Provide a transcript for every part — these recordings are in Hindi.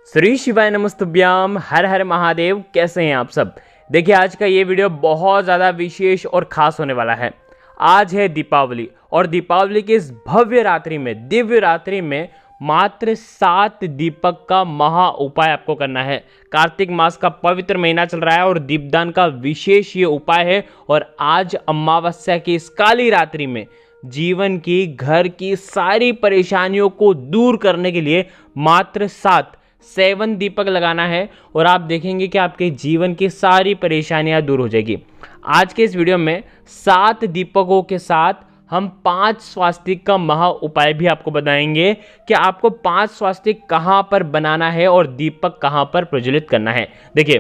श्री शिवाय नमस्तुभ्याम। हर हर महादेव। कैसे हैं आप सब। देखिए, आज का ये वीडियो बहुत ज़्यादा विशेष और ख़ास होने वाला है। आज है दीपावली और दीपावली की इस भव्य रात्रि में, दिव्य रात्रि में मात्र 7 दीपक का महा उपाय आपको करना है। कार्तिक मास का पवित्र महीना चल रहा है और दीपदान का विशेष ये उपाय है। और आज अमावस्या की इस काली रात्रि में जीवन की, घर की सारी परेशानियों को दूर करने के लिए मात्र 7 दीपक लगाना है और आप देखेंगे कि आपके जीवन की सारी परेशानियां दूर हो जाएगी। आज के इस वीडियो में 7 दीपकों के साथ हम 5 स्वास्तिक का महा उपाय भी आपको बताएंगे कि आपको 5 स्वास्तिक कहां पर बनाना है और दीपक कहां पर प्रज्वलित करना है। देखिए,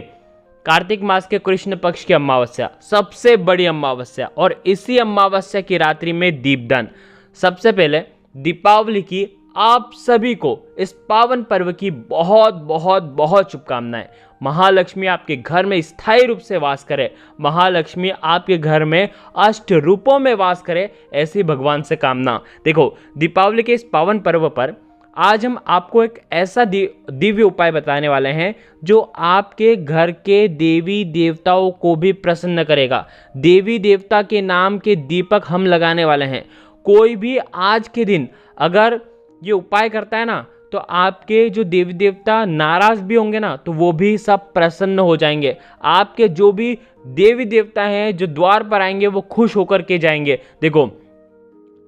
कार्तिक मास के कृष्ण पक्ष की अमावस्या सबसे बड़ी अमावस्या और इसी अमावस्या की रात्रि में दीपदान। सबसे पहले दीपावली की आप सभी को इस पावन पर्व की बहुत बहुत बहुत शुभकामनाएं। महालक्ष्मी आपके घर में स्थायी रूप से वास करे, महालक्ष्मी आपके घर में अष्ट रूपों में वास करे, ऐसी भगवान से कामना। देखो, दीपावली के इस पावन पर्व पर आज हम आपको एक ऐसा दिव्य उपाय बताने वाले हैं जो आपके घर के देवी देवताओं को भी प्रसन्न करेगा। देवी देवता के नाम के दीपक हम लगाने वाले हैं। कोई भी आज के दिन अगर ये उपाय करता है ना, तो आपके जो देवी देवता नाराज भी होंगे ना, तो वो भी सब प्रसन्न हो जाएंगे। आपके जो भी देवी देवता हैं जो द्वार पर आएंगे वो खुश होकर के जाएंगे। देखो,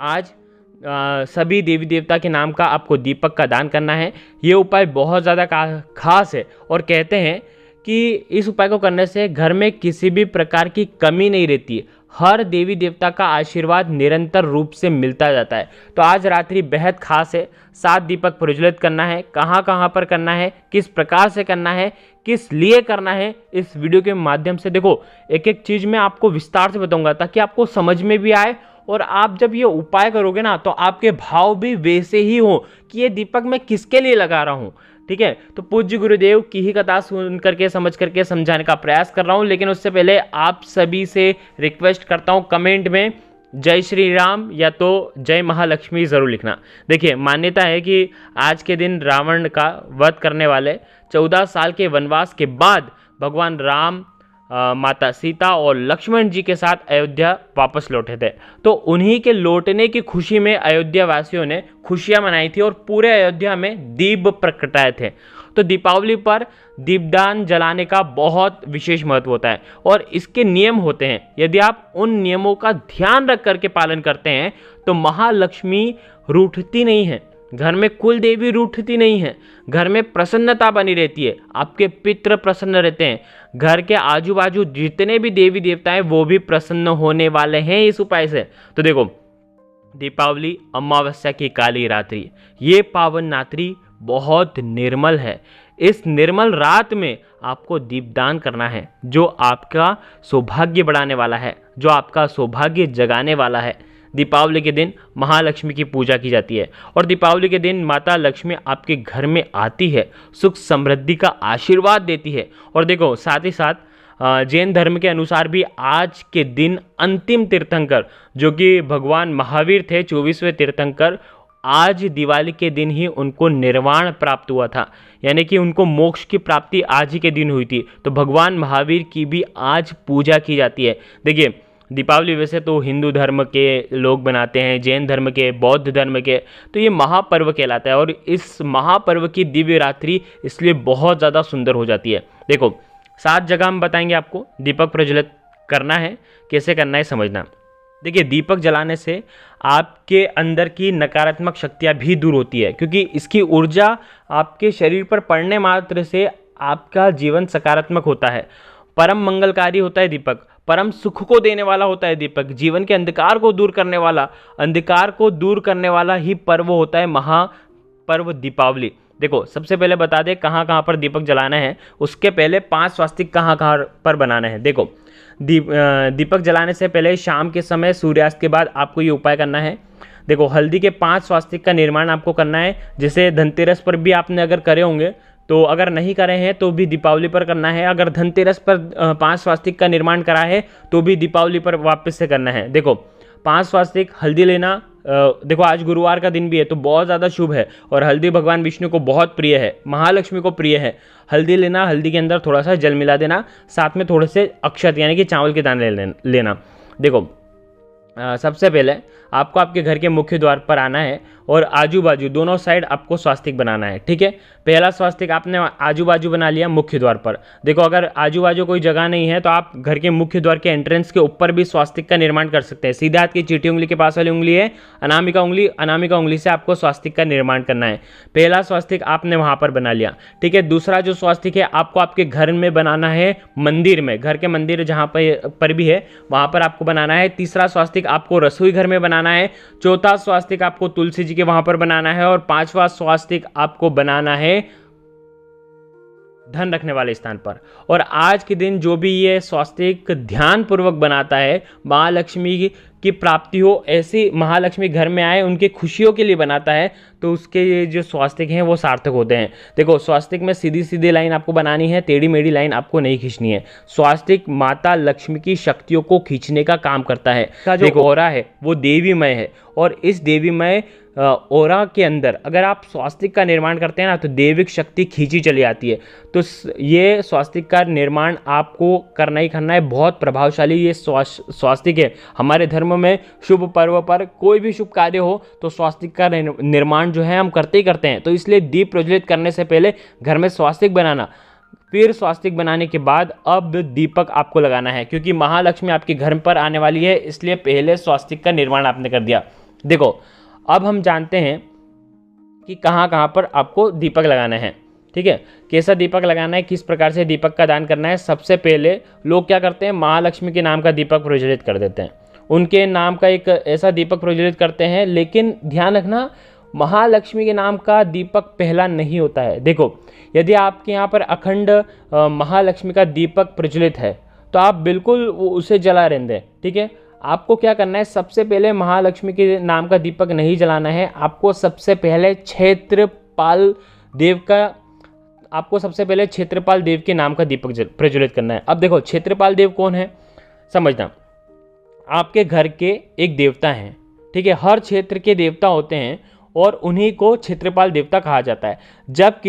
आज सभी देवी देवता के नाम का आपको दीपक का दान करना है। ये उपाय बहुत ज़्यादा खास है और कहते हैं कि इस उपाय को करने से घर में किसी भी प्रकार की कमी नहीं रहती है। हर देवी देवता का आशीर्वाद निरंतर रूप से मिलता जाता है। तो आज रात्रि बेहद खास है। 7 दीपक प्रज्वलित करना है। कहाँ कहाँ पर करना है, किस प्रकार से करना है, किस लिए करना है, इस वीडियो के माध्यम से देखो एक एक चीज़ मैं आपको विस्तार से बताऊंगा ताकि आपको समझ में भी आए और आप जब ये उपाय करोगे ना तो आपके भाव भी वैसे ही हो कि ये दीपक मैं किसके लिए लगा रहा हूँ। ठीक है, तो पूज्य गुरुदेव की ही कथा सुन करके समझ करके समझाने का प्रयास कर रहा हूँ। लेकिन उससे पहले आप सभी से रिक्वेस्ट करता हूँ, कमेंट में जय श्री राम या तो जय महालक्ष्मी ज़रूर लिखना। देखिए, मान्यता है कि आज के दिन रावण का वध करने वाले 14 साल के वनवास के बाद भगवान राम माता सीता और लक्ष्मण जी के साथ अयोध्या वापस लौटे थे। तो उन्हीं के लौटने की खुशी में अयोध्या वासियों ने खुशियां मनाई थी और पूरे अयोध्या में दीप प्रकटाए थे। तो दीपावली पर दीपदान जलाने का बहुत विशेष महत्व होता है और इसके नियम होते हैं। यदि आप उन नियमों का ध्यान रख करके पालन करते हैं तो महालक्ष्मी रूठती नहीं है, घर में कुल देवी रूठती नहीं है, घर में प्रसन्नता बनी रहती है, आपके पितृ प्रसन्न रहते हैं, घर के आजू बाजू जितने भी देवी देवता हैं वो भी प्रसन्न होने वाले हैं इस उपाय से। तो देखो, दीपावली अमावस्या की काली रात्रि, ये पावन रात्रि बहुत निर्मल है। इस निर्मल रात में आपको दीपदान करना है जो आपका सौभाग्य बढ़ाने वाला है, जो आपका सौभाग्य जगाने वाला है। दीपावली के दिन महालक्ष्मी की पूजा की जाती है और दीपावली के दिन माता लक्ष्मी आपके घर में आती है, सुख समृद्धि का आशीर्वाद देती है। और देखो, साथ ही साथ जैन धर्म के अनुसार भी आज के दिन अंतिम तीर्थंकर जो कि भगवान महावीर थे, 24वें तीर्थंकर, आज दिवाली के दिन ही उनको निर्वाण प्राप्त हुआ था, यानी कि उनको मोक्ष की प्राप्ति आज ही के दिन हुई थी। तो भगवान महावीर की भी आज पूजा की जाती है। देखिए, दीपावली वैसे तो हिंदू धर्म के लोग बनाते हैं, जैन धर्म के, बौद्ध धर्म के, तो ये महापर्व कहलाता है और इस महापर्व की दिव्य रात्रि इसलिए बहुत ज़्यादा सुंदर हो जाती है। देखो, 7 जगह हम बताएंगे आपको दीपक प्रज्वलित करना है, कैसे करना है समझना। देखिए, दीपक जलाने से आपके अंदर की नकारात्मक शक्तियाँ भी दूर होती है क्योंकि इसकी ऊर्जा आपके शरीर पर पड़ने मात्र से आपका जीवन सकारात्मक होता है। परम मंगलकारी होता है दीपक, परम सुख को देने वाला होता है दीपक, जीवन के अंधकार को दूर करने वाला, अंधकार को दूर करने वाला ही पर्व होता है महापर्व दीपावली। देखो, सबसे पहले बता दें कहाँ कहाँ पर दीपक जलाना है, उसके पहले 5 स्वास्तिक कहाँ कहाँ पर बनाना है। देखो, दीपक जलाने से पहले शाम के समय सूर्यास्त के बाद आपको ये उपाय करना है। देखो, हल्दी के 5 स्वास्तिक का निर्माण आपको करना है, जिसे धनतेरस पर भी आपने अगर करे होंगे, तो अगर नहीं करे हैं तो भी दीपावली पर करना है। अगर धनतेरस पर 5 स्वास्तिक का निर्माण करा है तो भी दीपावली पर वापस से करना है। देखो, 5 स्वास्तिक हल्दी लेना, देखो आज गुरुवार का दिन भी है तो बहुत ज़्यादा शुभ है, और हल्दी भगवान विष्णु को बहुत प्रिय है, महालक्ष्मी को प्रिय है। हल्दी लेना, हल्दी के अंदर थोड़ा सा जल मिला देना, साथ में थोड़े से अक्षत यानी कि चावल के दाने लेना। देखो सबसे पहले आपको आपके घर के मुख्य द्वार पर आना है और आजू बाजू दोनों साइड आपको स्वास्तिक बनाना है। ठीक है, पहला स्वास्तिक आपने आजू बाजू बना लिया मुख्य द्वार पर। देखो अगर आजू बाजू कोई जगह नहीं है तो आप घर के मुख्य द्वार के एंट्रेंस के ऊपर भी स्वास्तिक का निर्माण कर सकते हैं। सीधे हाथ की चीटी उंगली के पास वाली उंगली है अनामिका उंगली, अनामिका उंगली से आपको स्वास्तिक का निर्माण करना है। पहला स्वास्तिक आपने वहां पर बना लिया। ठीक है, दूसरा जो स्वास्तिक है आपको आपके घर में बनाना है, मंदिर में, घर के मंदिर जहां पर भी है वहां पर आपको बनाना है। तीसरा स्वास्तिक आपको रसोई घर में बनाना है। चौथा स्वास्तिक आपको तुलसी जी के वहां पर बनाना है, और पांचवा स्वास्तिक आपको बनाना है धन रखने वाले स्थान पर। और आज के दिन जो भी ये स्वास्तिक ध्यान पूर्वक बनाता है, महालक्ष्मी की प्राप्ति हो, ऐसी महालक्ष्मी घर में आए उनके खुशियों के लिए बनाता है, तो उसके ये जो स्वास्तिक हैं वो सार्थक होते हैं। देखो स्वास्तिक में सीधी सीधी लाइन आपको बनानी है, टेढ़ी मेढ़ी लाइन आपको नहीं खींचनी है। स्वास्तिक माता लक्ष्मी की शक्तियों को खींचने का काम करता है। जो ओरा है वो देवीमय है, और इस देवीमय ओरा के अंदर अगर आप स्वास्तिक का निर्माण करते हैं ना तो देविक शक्ति खींची चली आती है। तो ये स्वास्तिक का निर्माण आपको करना ही करना है। बहुत प्रभावशाली ये स्वास्तिक है। हमारे धर्म में शुभ पर्व पर कोई भी शुभ कार्य हो तो स्वास्तिक का निर्माण जो है हम करते ही करते हैं। तो इसलिए दीप प्रज्वलित करने से पहले घर में स्वास्तिक बनाना, फिर स्वास्तिक बनाने के बाद अब दीपक आपको लगाना है, क्योंकि महालक्ष्मी आपके घर पर आने वाली है, इसलिए पहले स्वास्तिक का निर्माण आपने कर दिया। देखो अब हम जानते हैं कि कहाँ कहाँ पर आपको दीपक लगाना है। ठीक है, कैसा दीपक लगाना है, किस प्रकार से दीपक का दान करना है। सबसे पहले लोग क्या करते हैं, महालक्ष्मी के नाम का दीपक प्रज्वलित कर देते हैं, उनके नाम का एक ऐसा दीपक प्रज्वलित करते हैं। लेकिन ध्यान रखना, महालक्ष्मी के नाम का दीपक पहला नहीं होता है। देखो यदि आपके यहाँ पर अखंड महालक्ष्मी का दीपक प्रज्वलित है तो आप बिल्कुल उसे जला रहने दें। ठीक है, आपको क्या करना है, सबसे पहले महालक्ष्मी के नाम का दीपक नहीं जलाना है। आपको सबसे पहले क्षेत्रपाल देव के नाम का दीपक प्रज्वलित करना है। अब देखो क्षेत्रपाल देव कौन है समझना, आपके घर के एक देवता हैं। ठीक है, हर क्षेत्र के देवता होते हैं और उन्हीं को क्षेत्रपाल देवता कहा जाता है। जब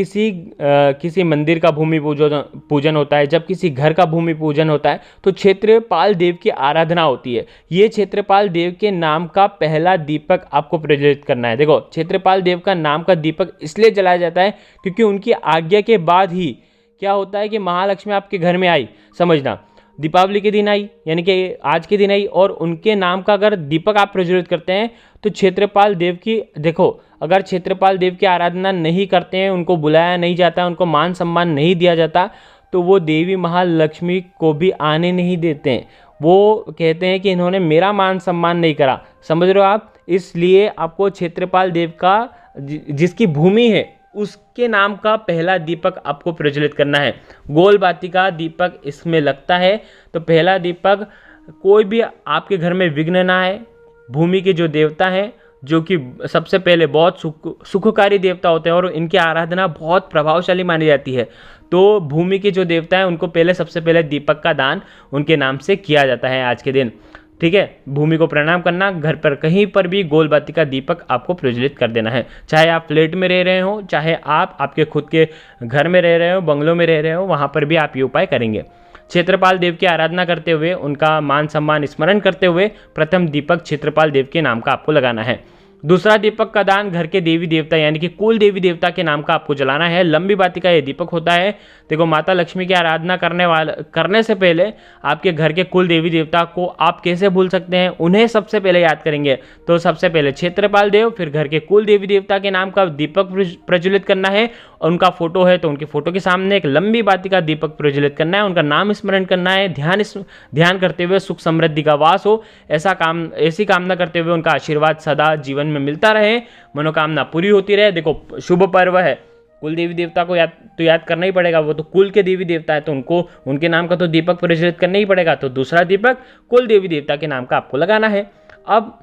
किसी मंदिर का भूमि पूजन होता है, जब किसी घर का भूमि पूजन होता है तो क्षेत्रपाल देव की आराधना होती है। ये क्षेत्रपाल देव के नाम का पहला दीपक आपको प्रज्वलित करना है। देखो क्षेत्रपाल देव का नाम का दीपक इसलिए जलाया जाता है क्योंकि उनकी आज्ञा के बाद ही क्या होता है कि महालक्ष्मी आपके घर में आई। समझना, दीपावली के दिन आई यानी कि आज के दिन आई, और उनके नाम का अगर दीपक आप प्रज्वलित करते हैं तो क्षेत्रपाल देव की, देखो अगर क्षेत्रपाल देव की आराधना नहीं करते हैं, उनको बुलाया नहीं जाता, उनको मान सम्मान नहीं दिया जाता, तो वो देवी महालक्ष्मी को भी आने नहीं देते हैं। वो कहते हैं कि इन्होंने मेरा मान सम्मान नहीं करा। समझ रहे हो आप, इसलिए आपको क्षेत्रपाल देव का जिसकी भूमि है उसके नाम का पहला दीपक आपको प्रज्वलित करना है। गोल बाती का दीपक इसमें लगता है। तो पहला दीपक, कोई भी आपके घर में विघ्न ना आए, भूमि के जो देवता हैं जो कि सबसे पहले बहुत सुखकारी देवता होते हैं और इनकी आराधना बहुत प्रभावशाली मानी जाती है, तो भूमि के जो देवता हैं उनको सबसे पहले दीपक का दान उनके नाम से किया जाता है आज के दिन। ठीक है, भूमि को प्रणाम करना, घर पर कहीं पर भी गोल बाती का दीपक आपको प्रज्वलित कर देना है। चाहे आप फ्लैट में रह रहे हो, चाहे आप आपके खुद के घर में रह रहे हो, बंगलों में रह रहे हो, वहाँ पर भी आप ये उपाय करेंगे। क्षेत्रपाल देव की आराधना करते हुए, उनका मान सम्मान स्मरण करते हुए प्रथम दीपक क्षेत्रपाल देव के नाम का आपको लगाना है। दूसरा दीपक का दान घर के देवी देवता यानी कि कुल देवी देवता के नाम का आपको जलाना है। लंबी बाती का ये दीपक होता है। देखो माता लक्ष्मी की आराधना करने से पहले आपके घर के कुल देवी देवता को आप कैसे भूल सकते हैं, उन्हें सबसे पहले याद करेंगे। तो सबसे पहले क्षेत्रपाल देव, फिर घर के कुल देवी देवता के नाम का दीपक प्रज्वलित करना है। उनका फोटो है तो उनके फोटो के सामने एक लंबी बाती का दीपक प्रज्वलित करना है, उनका नाम स्मरण करना है, ध्यान करते हुए सुख समृद्धि का वास हो ऐसी कामना करते हुए उनका आशीर्वाद सदा जीवन में मिलता रहे, मनोकामना पूरी होती रहे। देखो शुभ पर्व है, कुल देवी देवता को याद करना ही पड़ेगा, वो तो कुल के देवी देवता है तो उनके नाम का तो दीपक प्रज्वलित करना ही पड़ेगा। तो दूसरा दीपक कुल देवी देवता के नाम का आपको लगाना है। अब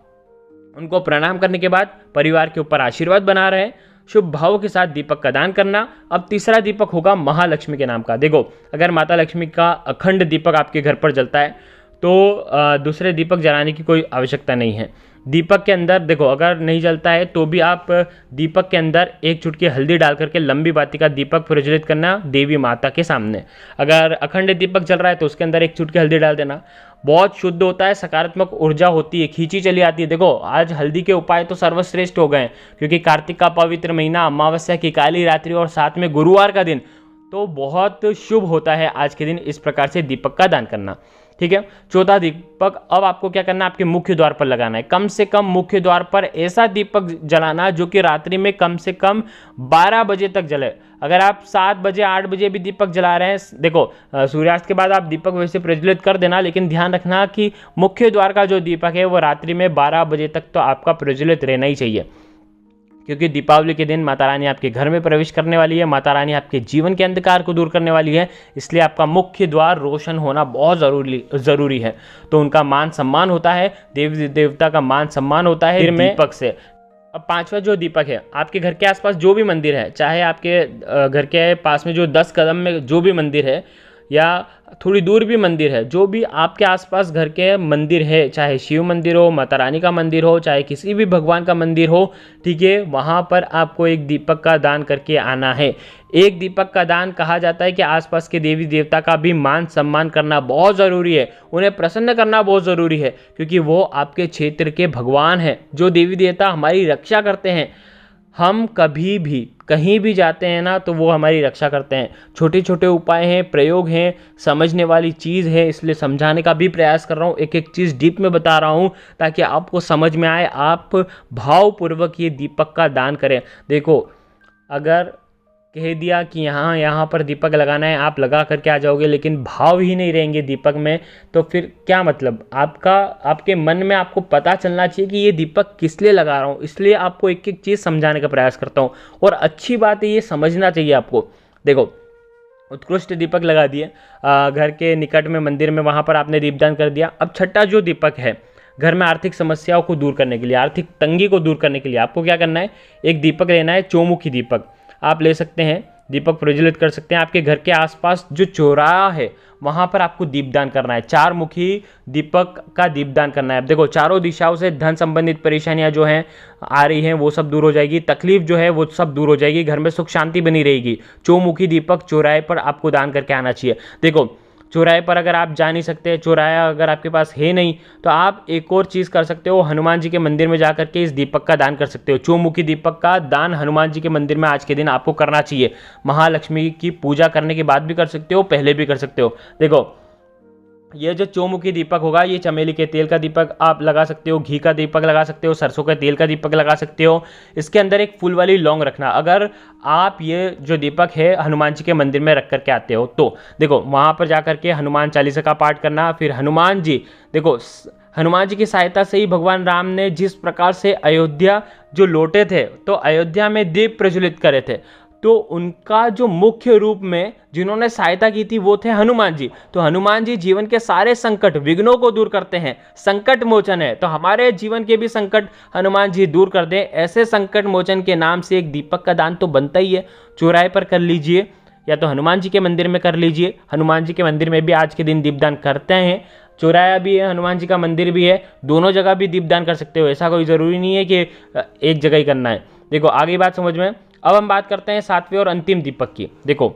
उनको प्रणाम करने के बाद परिवार के ऊपर आशीर्वाद बना रहे, शुभ भाव के साथ दीपक का दान करना। अब तीसरा दीपक होगा महालक्ष्मी के नाम का। देखो अगर माता लक्ष्मी का अखंड दीपक आपके घर पर जलता है तो दूसरे दीपक जलाने की कोई आवश्यकता नहीं है। दीपक के अंदर देखो, अगर नहीं जलता है तो भी आप दीपक के अंदर एक चुटकी हल्दी डाल करके लंबी बाती का दीपक प्रज्वलित करना देवी माता के सामने। अगर अखंड दीपक जल रहा है तो उसके अंदर एक चुटकी हल्दी डाल देना। बहुत शुद्ध होता है, सकारात्मक ऊर्जा होती है, खींची चली आती है। देखो आज हल्दी के उपाय तो सर्वश्रेष्ठ हो गए, क्योंकि कार्तिक का पवित्र महीना, अमावस्या की काली रात्रि और साथ में गुरुवार का दिन, तो बहुत शुभ होता है आज के दिन इस प्रकार से दीपक का दान करना। ठीक है। चौथा दीपक, अब आपको क्या करना है, आपके मुख्य द्वार पर लगाना है। कम से कम मुख्य द्वार पर ऐसा दीपक जलाना जो कि रात्रि में कम से कम 12 बजे तक जले। अगर आप 7 बजे 8 बजे भी दीपक जला रहे हैं, देखो सूर्यास्त के बाद आप दीपक वैसे प्रज्वलित कर देना, लेकिन ध्यान रखना कि मुख्य द्वार का जो दीपक है वो रात्रि में 12 बजे तक तो आपका प्रज्वलित रहना ही चाहिए, क्योंकि दीपावली के दिन माता रानी आपके घर में प्रवेश करने वाली है, माता रानी आपके जीवन के अंधकार को दूर करने वाली है, इसलिए आपका मुख्य द्वार रोशन होना बहुत ज़रूरी है। तो उनका मान सम्मान होता है, देवी देवता का मान सम्मान होता है दीपक से। अब पांचवा जो दीपक है, आपके घर के आसपास जो भी मंदिर है, चाहे आपके घर के पास में जो 10 कदम में जो भी मंदिर है या थोड़ी दूर भी मंदिर है, जो भी आपके आसपास घर के मंदिर है, चाहे शिव मंदिर हो, माता रानी का मंदिर हो, चाहे किसी भी भगवान का मंदिर हो, ठीक है, वहाँ पर आपको एक दीपक का दान करके आना है। एक दीपक का दान कहा जाता है कि आसपास के देवी देवता का भी मान सम्मान करना बहुत ज़रूरी है, उन्हें प्रसन्न करना बहुत ज़रूरी है, क्योंकि वो आपके क्षेत्र के भगवान हैं। जो देवी देवता हमारी रक्षा करते हैं, हम कभी भी कहीं भी जाते हैं ना तो वो हमारी रक्षा करते हैं। छोटे छोटे उपाय हैं, प्रयोग हैं, समझने वाली चीज़ है, इसलिए समझाने का भी प्रयास कर रहा हूँ, एक एक चीज़ डीप में बता रहा हूँ ताकि आपको समझ में आए, आप भावपूर्वक ये दीपक का दान करें। देखो अगर कह दिया कि यहाँ पर दीपक लगाना है, आप लगा करके आ जाओगे, लेकिन भाव ही नहीं रहेंगे दीपक में, तो फिर क्या मतलब। आपके मन में आपको पता चलना चाहिए कि ये दीपक किस लिए लगा रहा हूँ, इसलिए आपको एक एक चीज़ समझाने का प्रयास करता हूँ। और अच्छी बात है, ये समझना चाहिए आपको। देखो उत्कृष्ट दीपक लगा दिए घर के निकट में मंदिर में, वहाँ पर आपने दीपदान कर दिया। अब छठा जो दीपक है, घर में आर्थिक समस्याओं को दूर करने के लिए, आर्थिक तंगी को दूर करने के लिए आपको क्या करना है, एक दीपक लेना है, चौमुखी दीपक आप ले सकते हैं, दीपक प्रज्वलित कर सकते हैं। आपके घर के आसपास जो चौराहा है वहाँ पर आपको दीपदान करना है, 4 मुखी दीपक का दीपदान करना है। अब देखो चारों दिशाओं से धन संबंधित परेशानियां जो हैं आ रही हैं वो सब दूर हो जाएगी, तकलीफ जो है वो सब दूर हो जाएगी, घर में सुख शांति बनी रहेगी। चौमुखी दीपक चौराहे पर आपको दान करके आना चाहिए। देखो चौराहे पर अगर आप जा नहीं सकते, चौराहा अगर आपके पास है नहीं, तो आप एक और चीज़ कर सकते हो, हनुमान जी के मंदिर में जा करके इस दीपक का दान कर सकते हो। चौमुखी दीपक का दान हनुमान जी के मंदिर में आज के दिन आपको करना चाहिए। महालक्ष्मी की पूजा करने के बाद भी कर सकते हो, पहले भी कर सकते हो। देखो ये जो चौमुखी दीपक होगा, ये चमेली के तेल का दीपक आप लगा सकते हो, घी का दीपक लगा सकते हो, सरसों के तेल का दीपक लगा सकते हो। इसके अंदर एक फूल वाली लौंग रखना। अगर आप ये जो दीपक है हनुमान जी के मंदिर में रख करके आते हो तो देखो वहाँ पर जा करके हनुमान चालीसा का पाठ करना। फिर हनुमान जी, देखो हनुमान जी की सहायता से ही भगवान राम ने जिस प्रकार से अयोध्या जो लौटे थे, तो अयोध्या में दीप प्रज्वलित करे थे, तो उनका जो मुख्य रूप में जिन्होंने सहायता की थी वो थे हनुमान जी। तो हनुमान जी जीवन के सारे संकट विघ्नों को दूर करते हैं, संकट मोचन है, तो हमारे जीवन के भी संकट हनुमान जी दूर कर दें। ऐसे संकट मोचन के नाम से एक दीपक का दान तो बनता ही है। चौराहे पर कर लीजिए या तो हनुमान जी के मंदिर में कर लीजिए। हनुमान जी के मंदिर में भी आज के दिन दीपदान करते हैं, चौराहा भी है, हनुमान जी का मंदिर भी है, दोनों जगह भी दीपदान कर सकते हो। ऐसा कोई ज़रूरी नहीं है कि एक जगह ही करना है। देखो आगे बात समझ में। अब हम बात करते हैं 7वें और अंतिम दीपक की। देखो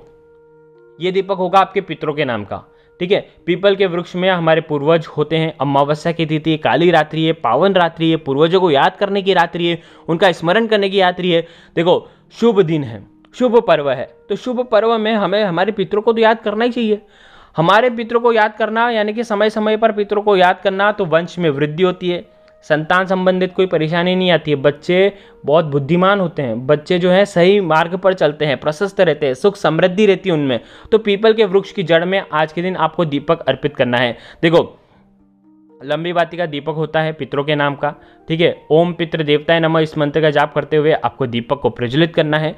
ये दीपक होगा आपके पितरों के नाम का, ठीक है। पीपल के वृक्ष में हमारे पूर्वज होते हैं। अमावस्या की तिथि, काली रात्रि है, पावन रात्रि है, पूर्वजों को याद करने की रात्रि है, उनका स्मरण करने की रात्रि है। देखो शुभ दिन है, शुभ पर्व है, तो शुभ पर्व में हमें हमारे पितरों को तो याद करना ही चाहिए। हमारे पितरों को याद करना यानी कि समय समय पर पितरों को याद करना, तो वंश में वृद्धि होती है, संतान संबंधित कोई परेशानी नहीं आती है, बच्चे बहुत बुद्धिमान होते हैं, बच्चे जो है सही मार्ग पर चलते हैं, प्रशस्त रहते हैं, सुख समृद्धि रहती है उनमें। तो पीपल के वृक्ष की जड़ में आज के दिन आपको दीपक अर्पित करना है। देखो लंबी बाती का दीपक होता है पितरों के नाम का, ठीक है। ओम पितृ देवताय नमः इस मंत्र का जाप करते हुए आपको दीपक को प्रज्वलित करना है।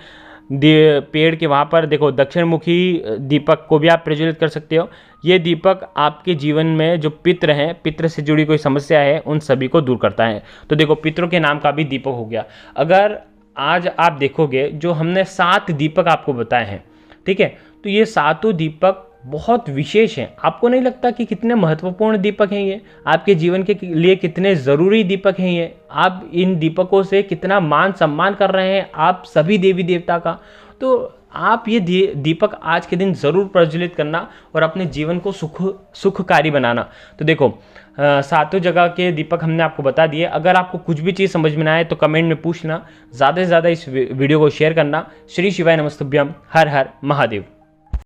पेड़ के वहाँ पर देखो दक्षिण मुखी दीपक को भी आप प्रज्वलित कर सकते हो। ये दीपक आपके जीवन में जो पितृ हैं, पितृ से जुड़ी कोई समस्या है, उन सभी को दूर करता है। तो देखो पितरों के नाम का भी दीपक हो गया। अगर आज आप देखोगे जो हमने 7 दीपक आपको बताए हैं, ठीक है, तो ये 7 दीपक बहुत विशेष हैं। आपको नहीं लगता कि कितने महत्वपूर्ण दीपक हैं ये, आपके जीवन के लिए कितने ज़रूरी दीपक हैं ये? आप इन दीपकों से कितना मान सम्मान कर रहे हैं आप सभी देवी देवता का। तो आप ये दीपक आज के दिन ज़रूर प्रज्वलित करना और अपने जीवन को सुखकारी बनाना। तो देखो, सातों जगह के दीपक हमने आपको बता दिए। अगर आपको कुछ भी चीज़ समझ में ना आए तो कमेंट में पूछना। ज़्यादा से ज़्यादा इस वीडियो को शेयर करना। श्री शिवाय नमस्तुभ्यम। हर हर महादेव।